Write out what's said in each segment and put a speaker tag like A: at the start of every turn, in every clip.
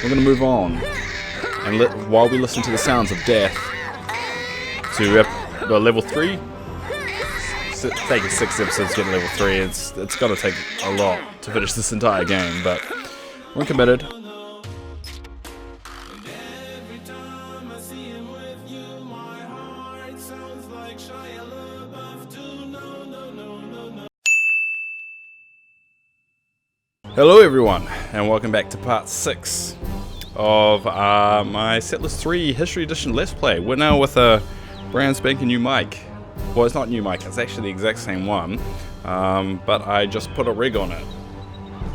A: we're going to move on. And while we listen to the sounds of death, to level 3. It's taken 6 episodes to get to level 3. It's going to take a lot to finish this entire game, but we're committed. Hello everyone, and welcome back to part 6 of my Settlers 3 History Edition Let's Play. We're now with a brand spanking new mic. Well, it's not new mic, it's actually the exact same one, but I just put a rig on it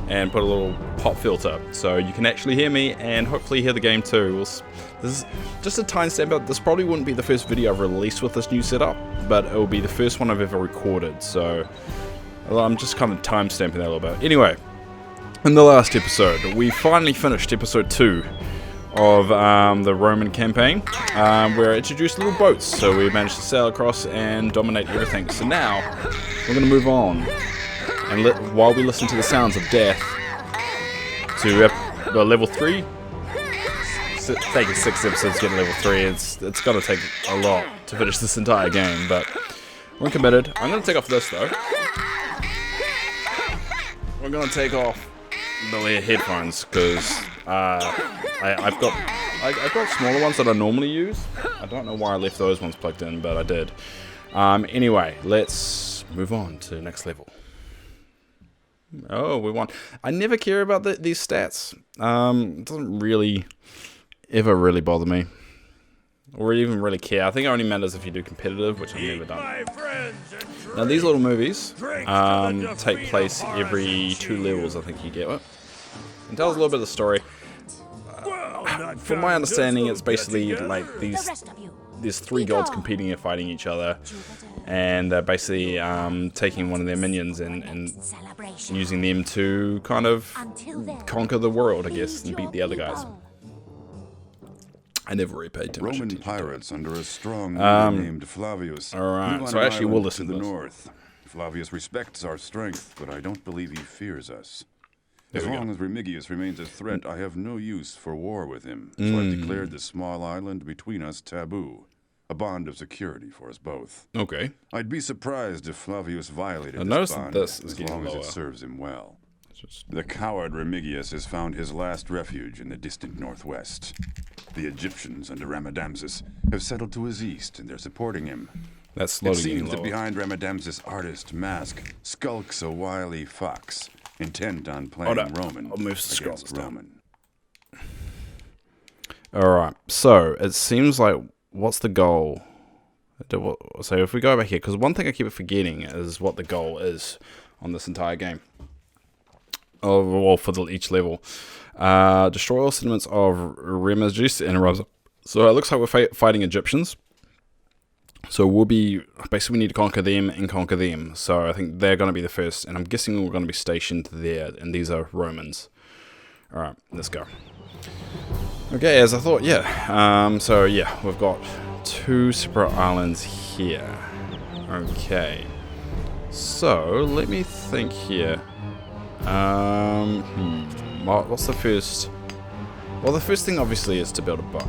A: and put a little pop filter, so you can actually hear me and hopefully hear the game too. This is just a timestamp, but this probably wouldn't be the first video I've released with this new setup, but it will be the first one I've ever recorded, so I'm just kind of timestamping that a little bit. Anyway, in the last episode, we finally finished episode 2 of the Roman campaign, where I introduced little boats, so we managed to sail across and dominate everything. So now, we're going to move on, and while we listen to the sounds of death, to level 3. It's taken 6 episodes to get to level 3, it's going to take a lot to finish this entire game, but we're committed. I'm going to take off this though. We're going to take off the headphones because I've got smaller ones that I normally use. I don't know why I left those ones plugged in, but I did. Anyway, let's move on to the next level. Oh, we won. I never care about these stats. It doesn't really ever really bother me, or even really care. I think it only matters if you do competitive, which I've never done. Now these little movies take place every 2 levels, I think you get it. And tells a little bit of the story. From my understanding, it's basically like there's 3 gods competing and fighting each other, and they're basically taking one of their minions and using them to kind of conquer the world, I guess, and beat the other guys. I never really paid too much attention.
B: Roman pirates under a strong leader named Flavius.
A: Alright, so I actually will listen
B: to
A: to
B: the
A: this.
B: north. Flavius respects our strength, but I don't believe he fears us. As long as Remigius remains a threat, I have no use for war with him. So I've declared the small island between us taboo, a bond of security for us both.
A: Okay.
B: I'd be surprised if Flavius violated
A: notice
B: this bond,
A: that this is
B: as
A: getting
B: long as
A: lower.
B: it serves him well. The coward Remigius has found his last refuge in the distant northwest. The Egyptians under Ramadamses have settled to his east, and they're supporting him.
A: That's slowly
B: It
A: getting
B: seems that
A: lower.
B: behind Ramadamses' artist mask skulks a wily fox, intent on playing Roman
A: I'll move the scrolls
B: against
A: down.
B: Roman.
A: Alright, so it seems like, what's the goal? So if we go back here, because one thing I keep forgetting is what the goal is on this entire game. Oh, well, for each level. Destroy all settlements of Remigius and Raz. So it looks like we're fighting Egyptians. So we'll be, basically we need to conquer them and conquer them. So I think they're going to be the first, and I'm guessing we're going to be stationed there, and these are Romans. Alright, let's go. Okay, as I thought, yeah. So yeah, we've got 2 separate islands here. Okay. So, let me think here. What's the first? Well, the first thing obviously is to build a boat,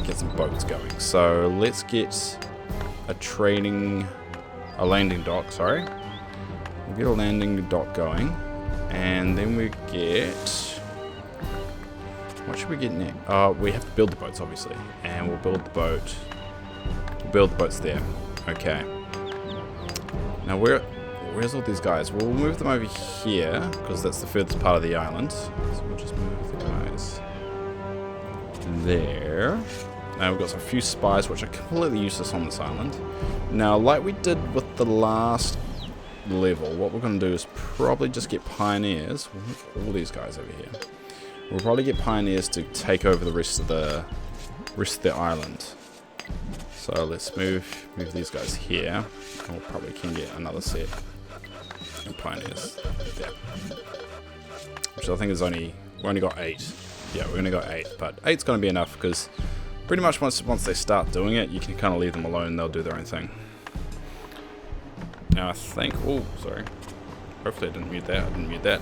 A: get some boats going. So let's get a landing dock. Sorry, we'll get a landing dock going, and then we get. What should we get next? We have to build the boats, obviously, and we'll build the boat. We'll build the boats there. Okay. Now where's all these guys? We'll move them over here, because that's the furthest part of the island. So we'll just move the guys there. Now we've got a few spies, which are completely useless on this island. Now, like we did with the last level, what we're going to do is probably just get pioneers. We'll move all these guys over here. We'll probably get pioneers to take over the rest of the island. So let's move these guys here. And we'll probably can get another set of pioneers there. Which I think is we only got 8. Yeah, we only got 8, but 8's going to be enough because pretty much once they start doing it, you can kind of leave them alone and they'll do their own thing. Now I think, oh, sorry. Hopefully I didn't mute that.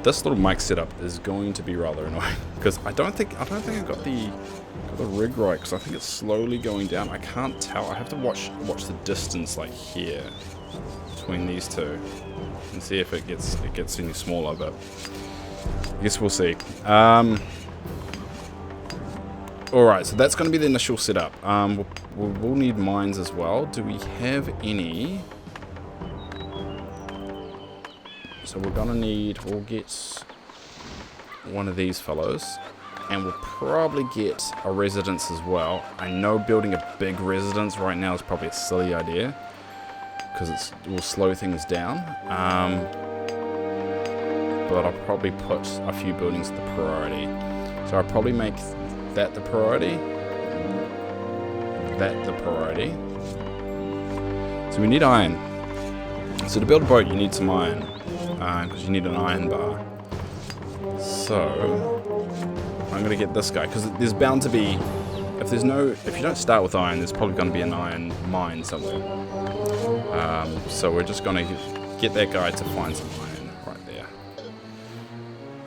A: This little mic setup is going to be rather annoying because I don't think I got the rig right, because I think it's slowly going down. I can't tell. I have to watch the distance like here between these two and see if it gets any smaller, but I guess we'll see. Alright, so that's going to be the initial setup. We'll need mines as well. Do we have any? So we'll get one of these fellows, and we'll probably get a residence as well. I know building a big residence right now is probably a silly idea, because it will slow things down. But I'll probably put a few buildings at the priority. So I'll probably make that the priority, that the priority. So we need iron. So to build a boat, you need some iron, because you need an iron bar. So I'm gonna get this guy, because there's bound to be, if you don't start with iron, there's probably gonna be an iron mine somewhere. So we're just gonna get that guy to find some iron right there.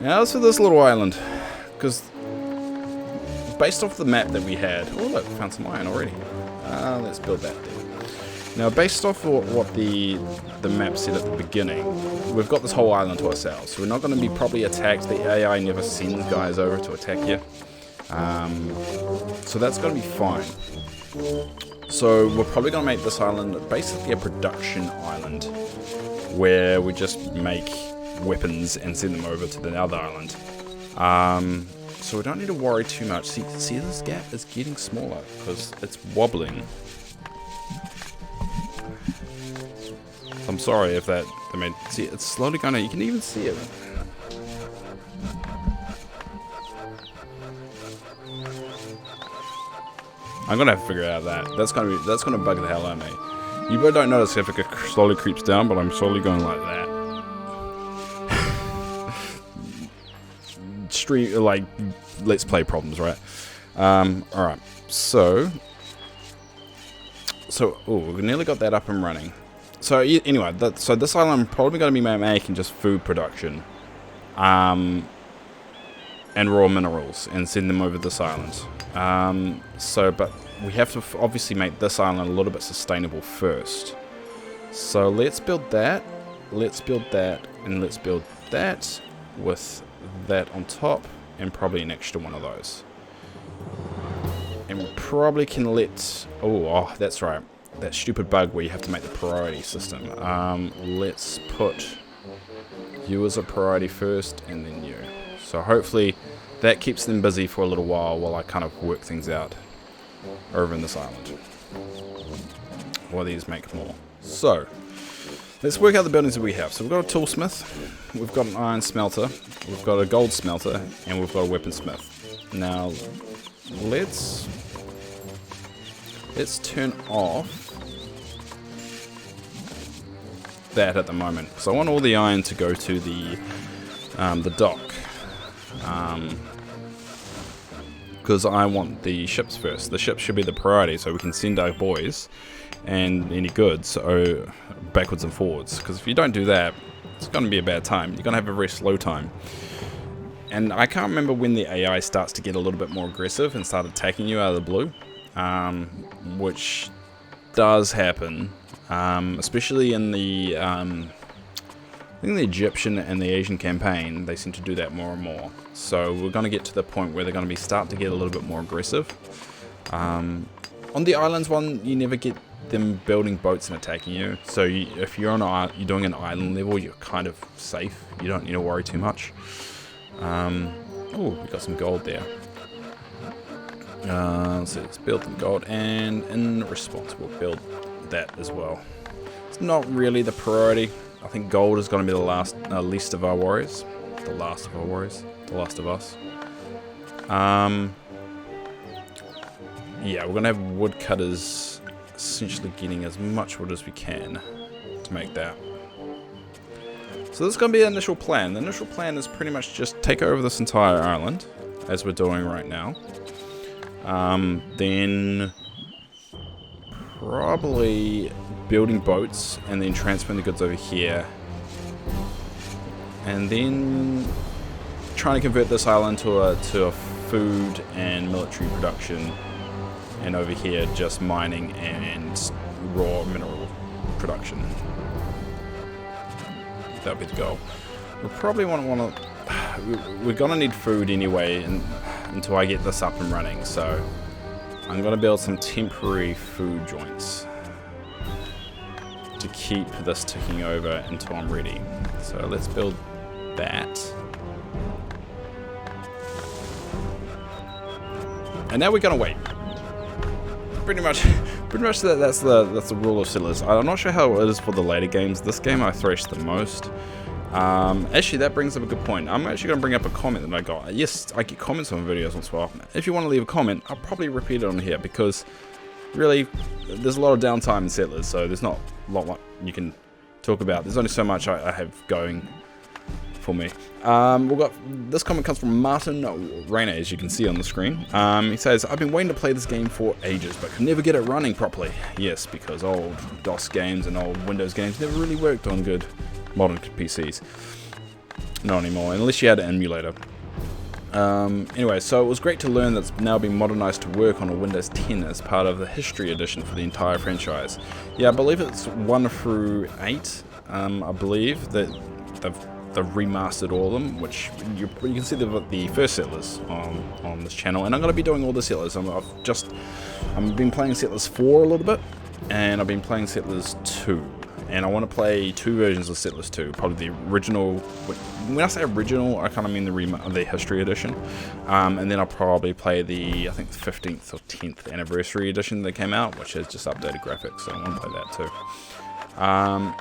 A: Now as for this little island, because based off the map that we had, oh look, found some iron already. Let's build that there. Now, based off what the map said at the beginning, we've got this whole island to ourselves. So we're not going to be probably attacked. The AI never sends guys over to attack you. So that's going to be fine. So we're probably going to make this island basically a production island, where we just make weapons and send them over to the other island. So we don't need to worry too much. See this gap is getting smaller because it's wobbling. I'm sorry if that, see, it's slowly going to, you can even see it. I'm going to have to figure out that. That's going to bug the hell out of me. You probably don't notice if it slowly creeps down, but I'm slowly going like that. Like, let's play problems, right? Alright, so, we nearly got that up and running. So anyway, so this island I'm probably going to be making just food production, and raw minerals, and send them over this island. But we have to obviously make this island a little bit sustainable first. So let's build that, and let's build that with that on top, and probably an extra one of those. And we probably can let, oh, that's right. That stupid bug where you have to make the priority system. Let's put you as a priority first, and then you. So hopefully that keeps them busy for a little while I kind of work things out over in this island. While these make more. So let's work out the buildings that we have. So we've got a toolsmith, we've got an iron smelter, we've got a gold smelter, and we've got a weaponsmith. Now let's turn off that at the moment, because I want all the iron to go to the dock, because I want the ships first. The ships should be the priority, so we can send our boys and any goods backwards and forwards, because if you don't do that, it's going to be a bad time. You're going to have a very slow time. And I can't remember when the AI starts to get a little bit more aggressive and start attacking you out of the blue, which does happen, especially in the I think the Egyptian and the Asian campaign. They seem to do that more and more. So we're going to get to the point where they're going to start to get a little bit more aggressive. On the islands one, you never get them building boats and attacking you. So if you're you're doing an island level, you're kind of safe. You don't need to worry too much. Oh, we got some gold there. So let's build some gold, and in response we'll build that as well. It's not really the priority. I think gold is going to be the least of our worries. The last of our worries. The last of us. Yeah, we're going to have woodcutters essentially getting as much wood as we can to make that. So this is going to be the initial plan. The initial plan is pretty much just take over this entire island, as we're doing right now. Then probably building boats and then transferring the goods over here. and then trying to convert this island to a food and military production, and over here just mining and raw mineral production. That'll be the goal. We'll probably want to. We're gonna need food anyway, until I get this up and running. So I'm gonna build some temporary food joints to keep this ticking over until I'm ready. So let's build that. And now we're gonna wait. Pretty much that's the rule of Settlers. I'm not sure how it is for the later games. This game I threshed the most. Actually, that brings up a good point. I'm actually going to bring up a comment that I got. Yes, I get comments on videos once in a while. If you want to leave a comment, I'll probably repeat it on here, because really, there's a lot of downtime in Settlers, so there's not a lot you can talk about. There's only so much I have going for me. We've got this comment comes from Martin Rayner, as you can see on the screen. He says, I've been waiting to play this game for ages, but could never get it running properly. Yes, because old DOS games and old Windows games never really worked on good modern PCs. Not anymore, unless you had an emulator. Anyway, so it was great to learn that it's now been modernized to work on a Windows 10 as part of the History Edition for the entire franchise. Yeah, I believe it's 1 through 8. I believe that they've remastered all of them, which you can see the first Settlers on this channel, and I'm going to be doing all the Settlers. I've been playing Settlers 4 a little bit, and I've been playing Settlers 2. And I want to play 2 versions of Settlers 2, probably the original. When I say original, I kind of mean the History Edition, and then I'll probably play the, I think, 15th or 10th anniversary edition that came out, which has just updated graphics, so I want to play that too.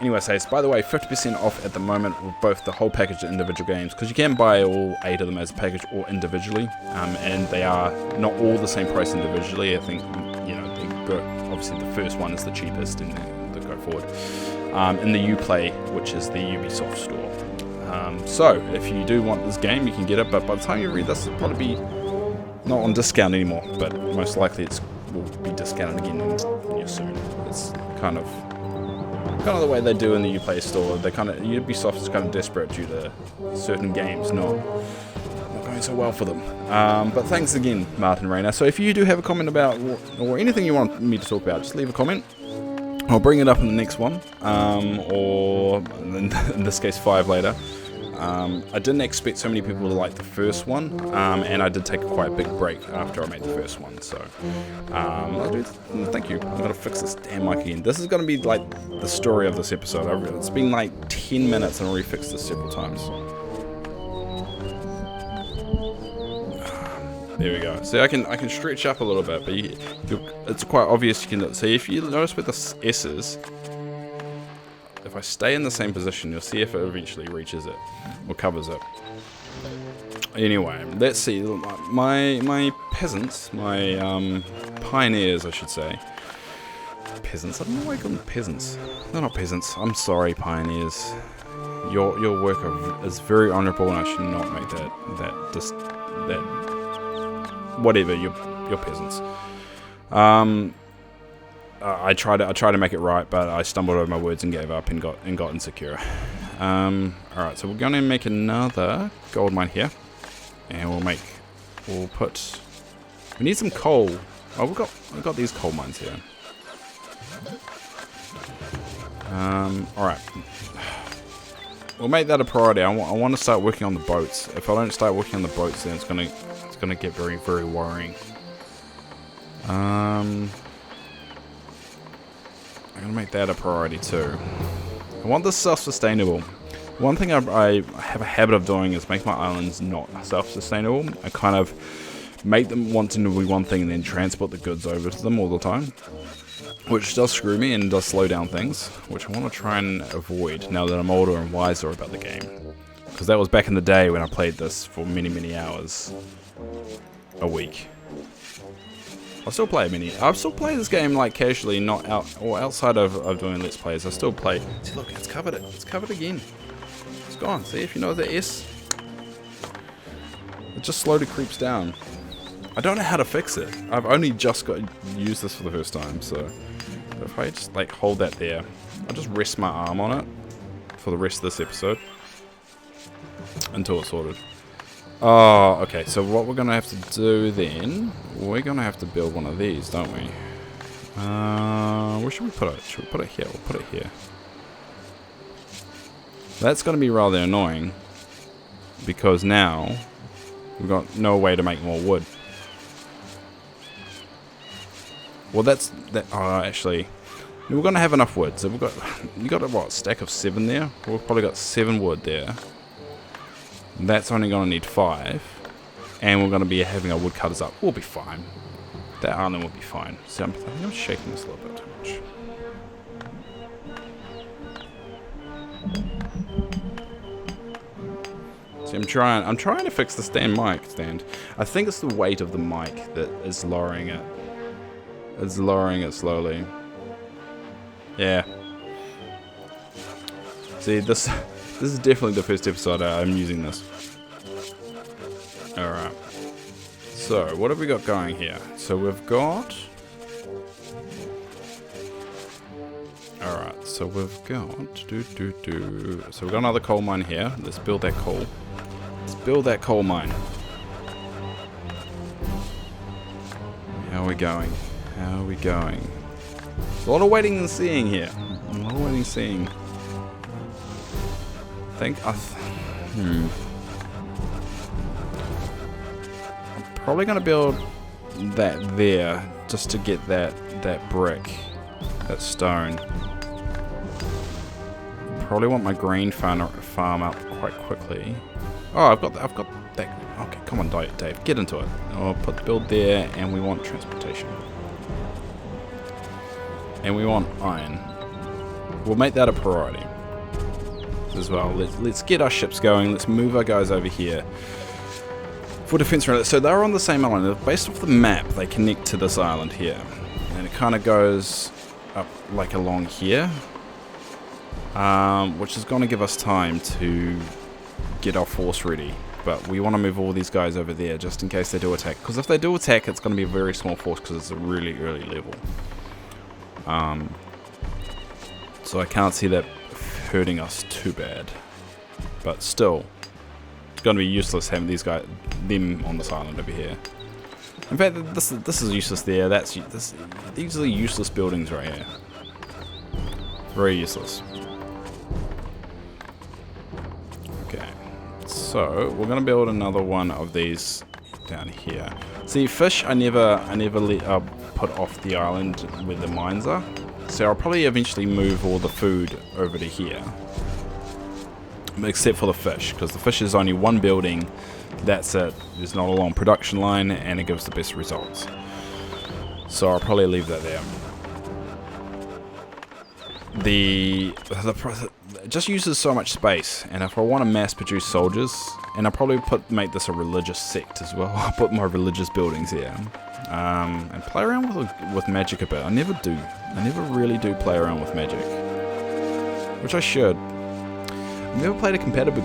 A: Anyway, says, by the way, 50% off at the moment with both the whole package and individual games, because you can buy all 8 of them as a package or individually, and they are not all the same price individually. I think, obviously the first one is the cheapest in the go forward. In the Uplay, which is the Ubisoft store. So if you do want this game, you can get it, but by the time you read this, it'll probably be not on discount anymore, but most likely will be discounted again soon. It's kind of the way they do in the Uplay store. Ubisoft is kind of desperate due to certain games not going so well for them. But thanks again, Martin Rayner. So if you do have a comment about or anything you want me to talk about, just leave a comment. I'll bring it up in the next one, or in this case 5 later. I didn't expect so many people to like the first one, and I did take a quite big break after I made the first one, so thank you. I'm going to fix this damn mic again. This is going to be like the story of this episode. It's been like 10 minutes and I already fixed this several times. There we go. See, I can stretch up a little bit, but it's quite obvious you can see. If you notice where the S is, if I stay in the same position, you'll see if it eventually reaches it or covers it. Anyway, let's see. My peasants, my pioneers, I should say. Peasants. I don't know why I call them peasants. They're not peasants. I'm sorry, pioneers. Your work is very honourable, and I should not make that whatever, you're peasants. I tried to make it right, but I stumbled over my words and gave up and got insecure. Alright, so we're going to make another gold mine here, and we need some coal. Oh, we've got these coal mines here. Alright, we'll make that a priority. I want to start working on the boats. If I don't start working on the boats, then it's gonna get very, very worrying. I'm gonna make that a priority too. I want this self-sustainable. One thing I have a habit of doing is make my islands not self-sustainable. I kind of make them want to be one thing and then transport the goods over to them all the time, which does screw me and does slow down things, which I want to try and avoid now that I'm older and wiser about the game. Because that was back in the day when I played this for many, many hours a week. I still play this game like casually, not outside of doing Let's Plays. I still play. See, look, it's covered it. It's covered again. It's gone. See, if you know the S, it just slowly creeps down. I don't know how to fix it. I've only just got to use this for the first time, so if I just like hold that there, I'll just rest my arm on it for the rest of this episode. until it's sorted. Oh, okay, so what we're going to have to do then, we're going to have to build one of these, don't we? Where should we put it? Should we put it here? We'll put it here. That's going to be rather annoying, because now we've got no way to make more wood. Well, actually, we're going to have enough wood. So you got a what, stack of 7 there? We've probably got 7 wood there. That's only going to need 5, and we're going to be having our woodcutters up. We'll be fine. That island will be fine. See, I think I'm shaking this a little bit too much. See, I'm trying to fix the mic stand. I think it's the weight of the mic that is lowering it. It's lowering it slowly. Yeah. See, this is definitely the first episode I'm using this. Alright. So, what have we got going here? So we've got... Alright, so we've got... So we've got another coal mine here. Let's build that coal. Let's build that coal mine. How are we going? How are we going? There's a lot of waiting and seeing here. A lot of waiting and seeing. I'm probably gonna build that there just to get that brick, that stone. Probably want my grain farm up quite quickly. Oh, I've got that. Okay, come on, Dave, get into it. I'll put the build there, and we want transportation, and we want iron. We'll make that a priority as well. Let's get our ships going. Let's move our guys over here for defense. So they're on the same island. Based off the map, they connect to this island here, and it kind of goes up like along here, which is going to give us time to get our force ready. But we want to move all these guys over there just in case they do attack, because if they do attack, it's going to be a very small force because it's a really early level. So I can't see that hurting us too bad, but still, it's going to be useless having them on this island over here. In fact, this is useless there. These are useless buildings right here. Very useless. Okay, so we're going to build another one of these down here. See, fish I never let put off the island where the mines are. So I'll probably eventually move all the food over to here, except for the fish, because the fish is only one building. That's it. There's not a long production line, and it gives the best results. So I'll probably leave that there. It just uses so much space, and if I want to mass produce soldiers, and I'll probably make this a religious sect as well. I'll put my religious buildings here. And play around with magic a bit. I never do. I never really do play around with magic, which I should. I've never played a competitive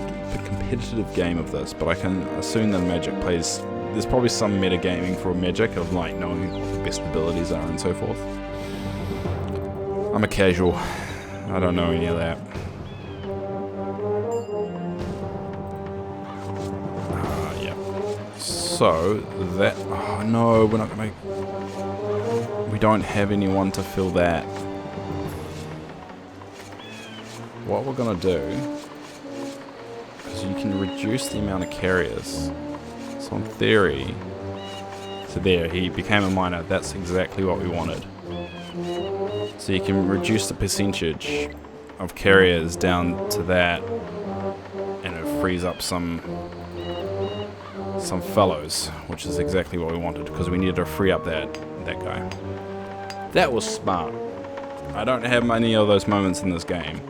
A: game of this, but I can assume that magic plays. There's probably some metagaming for magic of like knowing what the best abilities are and so forth. I'm a casual. I don't know any of that. So that, oh no, we're not gonna, we don't have anyone to fill that. What we're gonna do is you can reduce the amount of carriers. So in theory, so there, he became a miner. That's exactly what we wanted. So you can reduce the percentage of carriers down to that, and it frees up some fellows, which is exactly what we wanted, because we needed to free up that guy. That was smart. I don't have many of those moments in this game,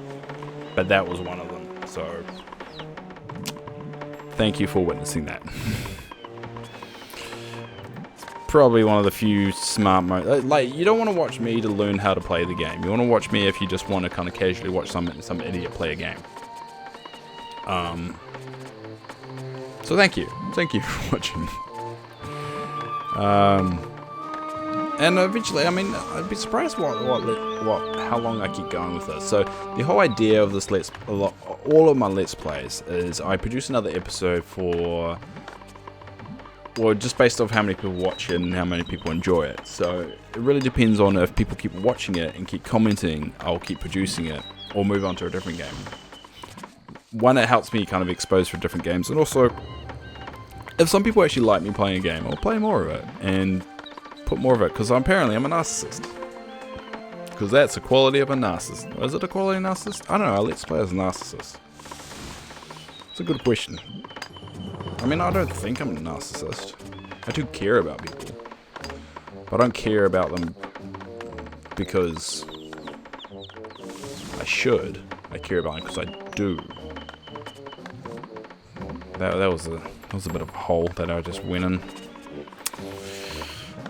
A: but that was one of them. So thank you for witnessing that. It's probably one of the few smart moments. Like, you don't want to watch me to learn how to play the game. You want to watch me if you just want to kind of casually watch some idiot play a game. So thank you for watching. And eventually, I mean, I'd be surprised how long I keep going with this. So the whole idea of this all of my Let's Plays is I produce another episode for, well, just based off how many people watch it and how many people enjoy it. So it really depends on if people keep watching it and keep commenting, I'll keep producing it or move on to a different game. One, it helps me kind of expose for different games, and also if some people actually like me playing a game, I'll play more of it and put more of it, because apparently I'm a narcissist. Because that's the quality of a narcissist. Is it a quality of a narcissist? I don't know, Let's Play as a narcissist. It's a good question. I mean, I don't think I'm a narcissist. I do care about people. But I don't care about them because I should. I care about them because I do. That was a bit of a hole that I just went in.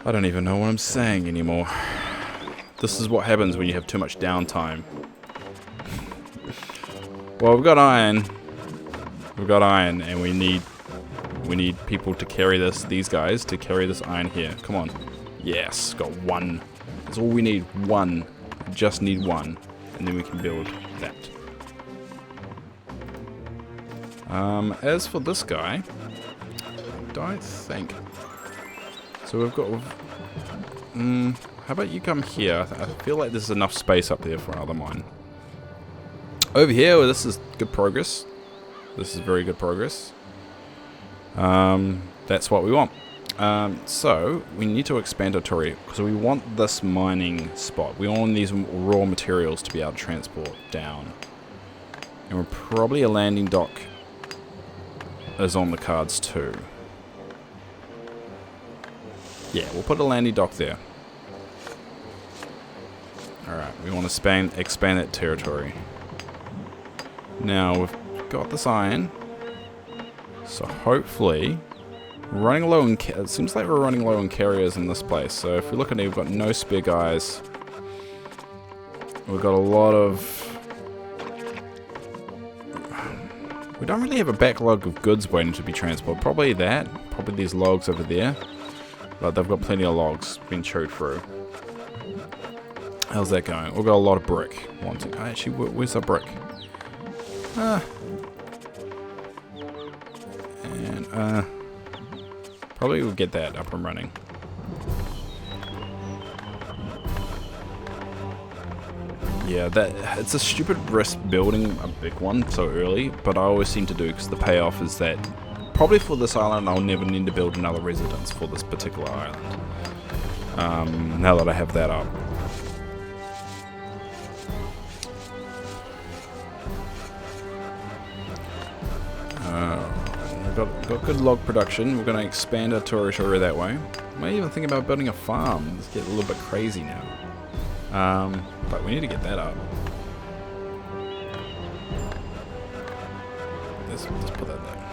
A: I don't even know what I'm saying anymore. This is what happens when you have too much downtime. Well, we've got iron. We've got iron, and we need people to carry this. These guys to carry this iron here. Come on. Yes, got one. That's all we need. One. Just need one, and then we can build that. As for this guy, I don't think. So we've got. How about you come here? I feel like there's enough space up there for another mine. Over here, well, this is good progress. This is very good progress. That's what we want. So we need to expand our territory because we want this mining spot. We want these raw materials to be able to transport down. And we're probably a landing dock is on the cards too. Yeah, we'll put a landing dock there. Alright, we want to expand that territory. Now, we've got this iron. So hopefully, we're running low on... It seems like we're running low on carriers in this place. So if we look at it, we've got no spare guys. We've got a lot of... We don't really have a backlog of goods waiting to be transported. Probably that. Probably these logs over there. But they've got plenty of logs being chewed through. How's that going? We've got a lot of brick. Actually, where's the brick? And, probably we'll get that up and running. Yeah, it's a stupid risk building a big one so early, but I always seem to do because the payoff is that probably for this island I'll never need to build another residence for this particular island. Now that I have that up. We've got good log production. We're going to expand our territory that way. I might even think about building a farm. Let's get a little bit crazy now. But we need to get that up. Let's put that there.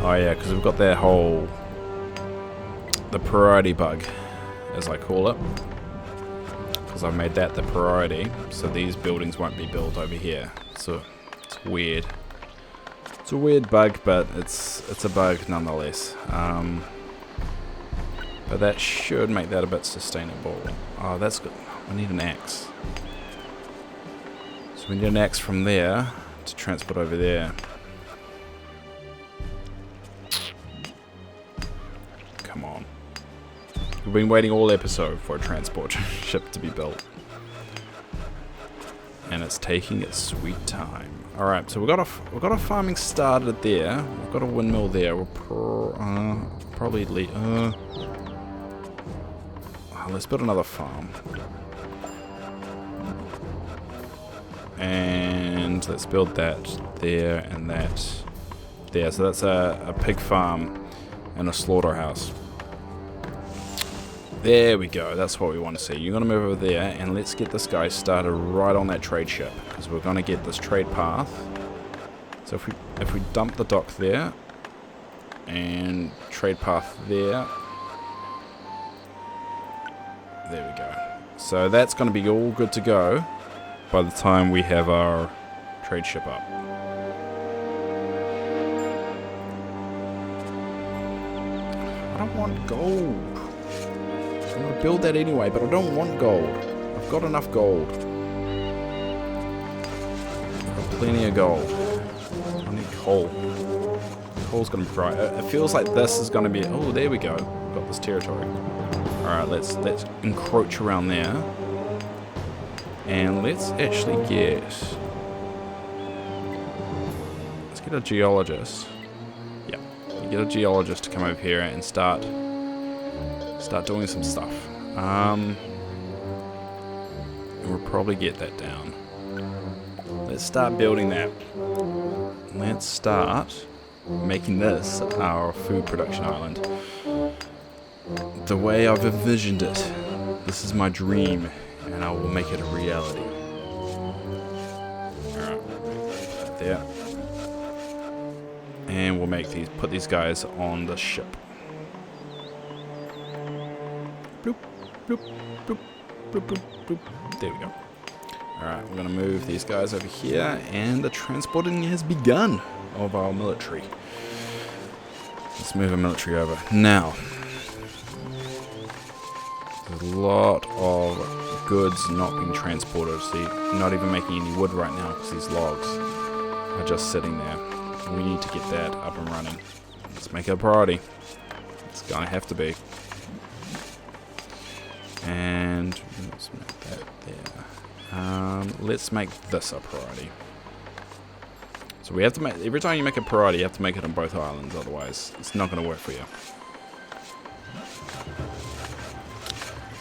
A: Oh yeah, because we've got that whole... the priority bug, as I call it. Because I've made that the priority, so these buildings won't be built over here. So it's weird. It's a weird bug, but it's a bug nonetheless. But that should make that a bit sustainable. Oh, that's good. I need an axe. So we need an axe from there to transport over there. Come on. We've been waiting all episode for a transport ship to be built. And it's taking its sweet time. Alright, so we've got a farming started there. We've got a windmill there. We'll probably leave... let's build another farm. And let's build that there and that there. So that's a pig farm and a slaughterhouse. There we go. That's what we want to see. You're going to move over there and let's get this guy started right on that trade ship. Because we're going to get this trade path. So if we dump the dock there and trade path there. There we go. So that's going to be all good to go by the time we have our trade ship up. I don't want gold. I'm going to build that anyway, but I don't want gold. I've got enough gold. I've got plenty of gold. I need coal. Coal's going to be right. It feels like this is going to be... Oh, there we go. We've got this territory. Alright, let's encroach around there. And let's actually get... Let's get a geologist. Yeah, get a geologist to come over here and start doing some stuff. And we'll probably get that down. Let's start building that. Let's start making this our food production island. The way I've envisioned it. This is my dream, and I will make it a reality. Alright, right there. And we'll make these, put these guys on the ship. Bloop, bloop, bloop, bloop, bloop, bloop. There we go. Alright, we're going to move these guys over here, and the transporting has begun of our military. Let's move our military over. Now, there's a lot of goods not being transported. See, not even making any wood right now because these logs are just sitting there. We need to get that up and running. Let's make it a priority. It's going to have to be. And let's make that there. Let's make this a priority. So we have to make, every time you make a priority, you have to make it on both islands, otherwise it's not going to work for you.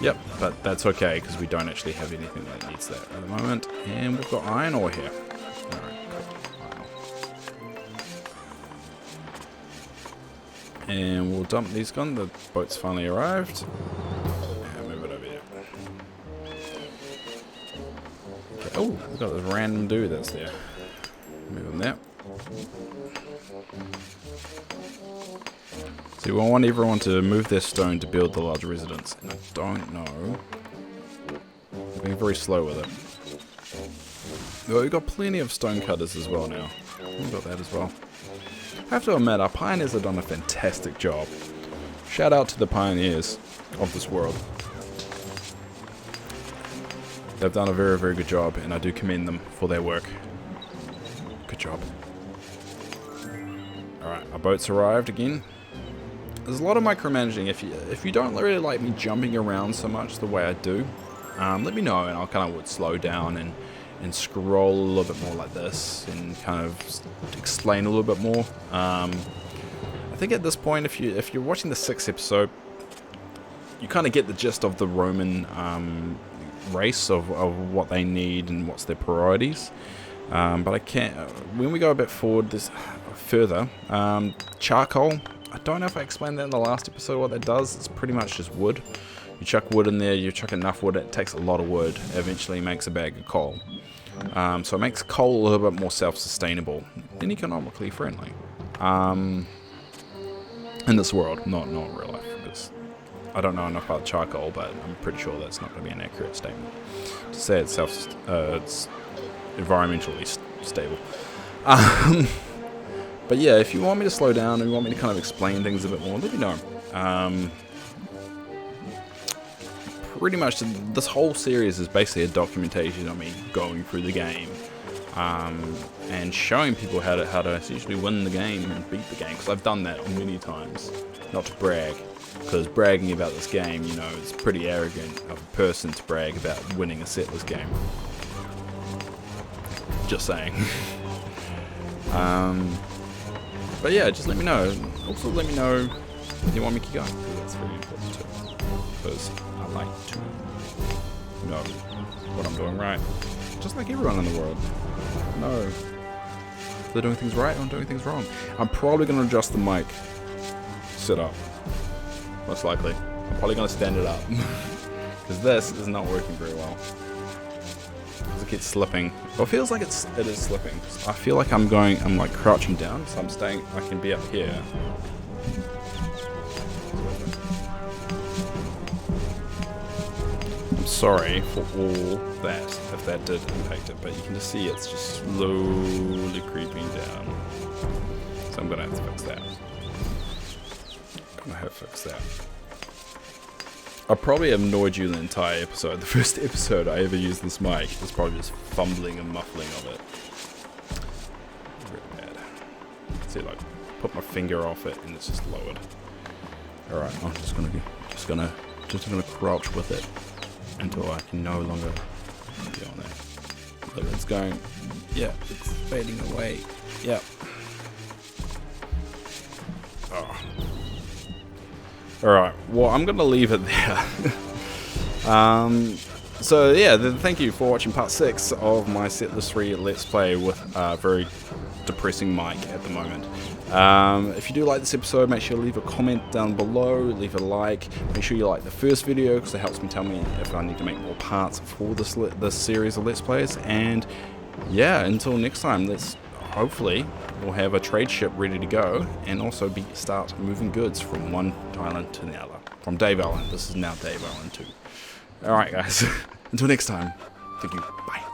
A: Yep, but that's okay, because we don't actually have anything that needs that at the moment. And we've got iron ore here. Alright, cool. And we'll dump these guns. The boat's finally arrived. And move it over here. Okay. Oh, we've got this random dude that's there. Move him there. See, we want everyone to move their stone to build the larger residence. And I don't know. I'm being very slow with it. Well, we've got plenty of stone cutters as well now. We've got that as well. I have to admit, our pioneers have done a fantastic job. Shout out to the pioneers of this world. They've done a very, very good job, and I do commend them for their work. Good job. Alright, our boat's arrived again. There's a lot of micromanaging. If you don't really like me jumping around so much the way I do, let me know, and I'll kind of slow down and scroll a little bit more like this and kind of explain a little bit more. I think at this point, if you're watching the 6th episode, you kind of get the gist of the Roman race of what they need and what's their priorities. But I can't. When we go a bit forward, further, charcoal. I don't know if I explained that in the last episode. What that does, it's pretty much just wood. You chuck wood in there. You chuck enough wood. It takes a lot of wood. Eventually, makes a bag of coal. So it makes coal a little bit more self-sustainable and economically friendly. In this world, not in real life, because I don't know enough about charcoal, but I'm pretty sure that's not going to be an accurate statement. To say it's it's environmentally stable. But yeah, if you want me to slow down and you want me to kind of explain things a bit more, let me know. Pretty much this whole series is basically a documentation of me going through the game and showing people how to essentially win the game and beat the game, because I've done that many times. Not to brag, because bragging about this game, you know, it's pretty arrogant of a person to brag about winning a Settlers game. Just saying. But yeah, just let me know. Also let me know if you want me to keep going, because that's very important too. Because I like to know what I'm doing right. Just like everyone in the world. Know if they're doing things right or I'm doing things wrong. I'm probably going to adjust the mic setup. Most likely. I'm probably going to stand it up. Because this is not working very well. It keeps slipping. Well, it feels like it is slipping. I feel like I'm like crouching down, so I can be up here. I'm sorry for all that, if that did impact it, but you can just see it's just slowly creeping down. So I'm gonna have to fix that. I probably annoyed you the entire episode. The first episode I ever used this mic was probably just fumbling and muffling of it. Very bad. See, like, put my finger off it and it's just lowered. All right, I'm just gonna crouch with it until I can no longer be on there. Look, it's going. Yeah, it's fading away. Yeah. Oh. Alright, well, I'm going to leave it there. So, yeah, thank you for watching part 6 of my Setlist 3 Let's Play with a very depressing mic at the moment. If you do like this episode, make sure to leave a comment down below, leave a like, make sure you like the first video because it helps me tell me if I need to make more parts for this series of Let's Plays. And, yeah, until next time, hopefully we'll have a trade ship ready to go and also start moving goods from one island to the other. From Dave Island. This is now Dave Island 2. Alright guys, until next time, thank you, bye.